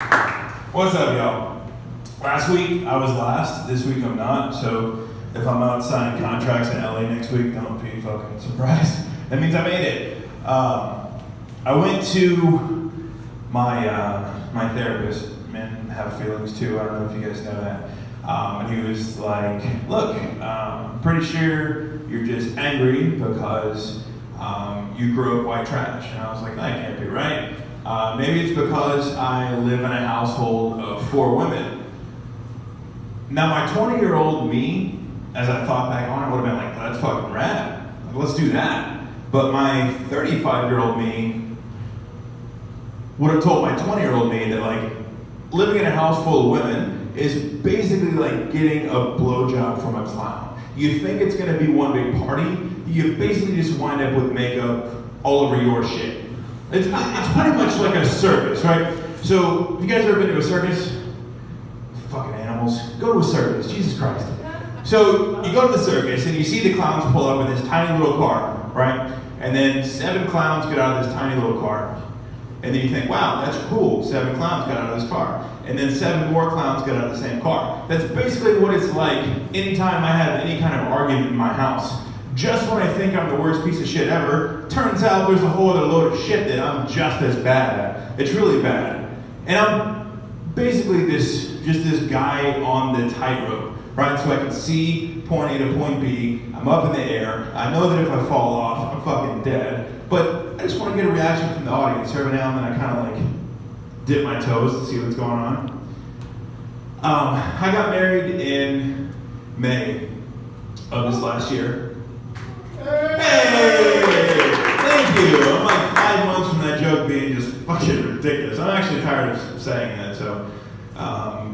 What's up, y'all? Last week I was last, this week I'm not, so if I'm out signing contracts in LA next week, don't be fucking surprised. That means I made it. I went to my therapist. Men have feelings too, I don't know if you guys know that. And he was like, look, I'm pretty sure you're just angry because you grew up white trash. And I was like, that can't be right. Maybe it's because I live in a household of 4 women. Now, my 20-year-old me, as I thought back on it, would have been like, that's fucking rad. Let's do that. But my 35-year-old me would have told my 20-year-old me that, like, living in a house full of women is basically like getting a blowjob from a clown. You think it's gonna be one big party, you basically just wind up with makeup all over your shit. It's pretty much like a circus, right? So, have you guys ever been to a circus? Fucking animals. Go to a circus, Jesus Christ. So, you go to the circus and you see the clowns pull up in this tiny little car, right? And then 7 clowns get out of this tiny little car. And then you think, wow, that's cool. 7 clowns got out of this car. And then 7 more clowns get out of the same car. That's basically what it's like anytime I have any kind of argument in my house. Just when I think I'm the worst piece of shit ever, turns out there's a whole other load of shit that I'm just as bad at. It's really bad. And I'm basically just this guy on the tightrope, right? So I can see point A to point B. I'm up in the air. I know that if I fall off, I'm fucking dead. But I just want to get a reaction from the audience. Every now and then I kind of like dip my toes to see what's going on. I got married in May of this last year. Hey! Thank you! I'm like 5 months from that joke being just fucking ridiculous. I'm actually tired of saying that, so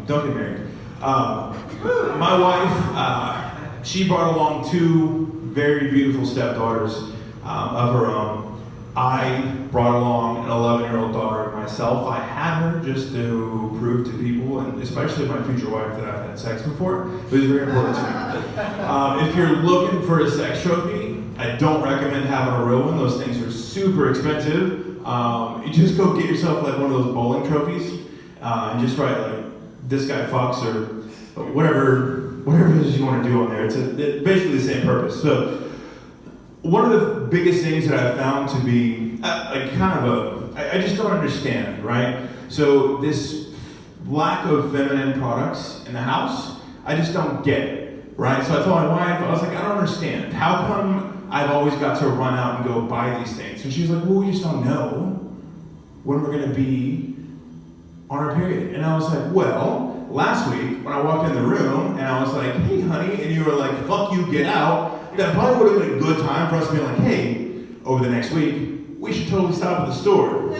don't get married. My wife, she brought along 2 very beautiful stepdaughters of her own. I brought along an 11-year-old daughter myself. I had her just to prove to people, and especially my future wife, that I've had sex before. It was very important to me. If you're looking for a sex trophy, I don't recommend having a real one. Those things are super expensive. You just go get yourself like one of those bowling trophies, and just write like, this guy fucks, or whatever it is you want to do on there. It's basically the same purpose. So, one of the biggest things that I've found to be I just don't understand, right? So this lack of feminine products in the house, I just don't get it, right? So I told my wife, I was like, I don't understand. How come I've always got to run out and go buy these things? And she's like, well, we just don't know when we're gonna be on our period. And I was like, well, last week when I walked in the room and I was like, hey honey, and you were like, fuck you, get out, that probably would have been a good time for us to be like, hey, over the next week, we should totally stop at the store.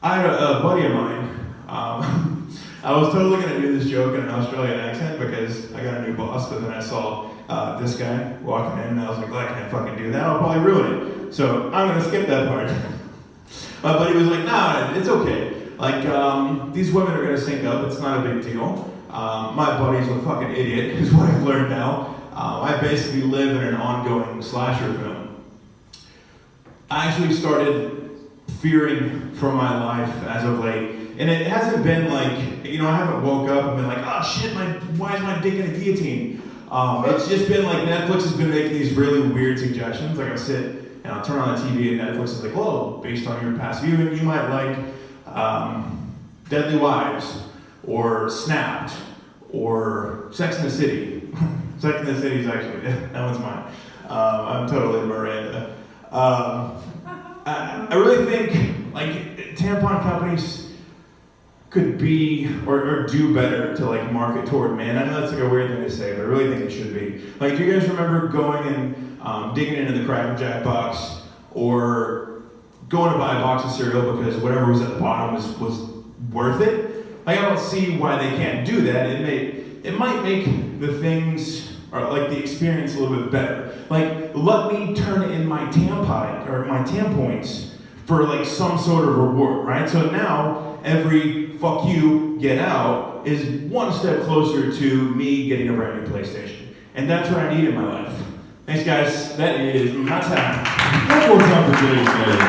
I had a buddy of mine, I was totally going to do this joke in an Australian accent because I got a new boss, but then I saw this guy walking in and I was like, well, I can't fucking do that, I'll probably ruin it. So I'm going to skip that part. My buddy was like, nah, it's okay. Like, these women are going to sync up, it's not a big deal. My buddy's a fucking idiot, is what I've learned now. I basically live in an ongoing slasher film. I actually started fearing for my life as of late. And it hasn't been like, I haven't woke up and been like, oh shit, why is my dick in a guillotine? It's just been like Netflix has been making these really weird suggestions. Like I sit and I'll turn on the TV and Netflix is like, well, based on your past viewing, you might like Deadly Wives, or Snapped, or Sex and the City. Sex and the City is actually, that one's mine. I'm totally Miranda. I really think like tampon companies could be or do better to like market toward men. I know that's like a weird thing to say, but I really think it should be. Like, do you guys remember going and digging into the Cracker Jack box, or going to buy a box of cereal because whatever was at the bottom was worth it? Like, I don't see why they can't do that. It might make the things, or like the experience, a little bit better. Like, let me turn in my tampon or my tampoints for like some sort of reward, right? So now every fuck you, get out is one step closer to me getting a brand new PlayStation. And that's what I need in my life. Thanks guys, that is my time. One more time for today's guys.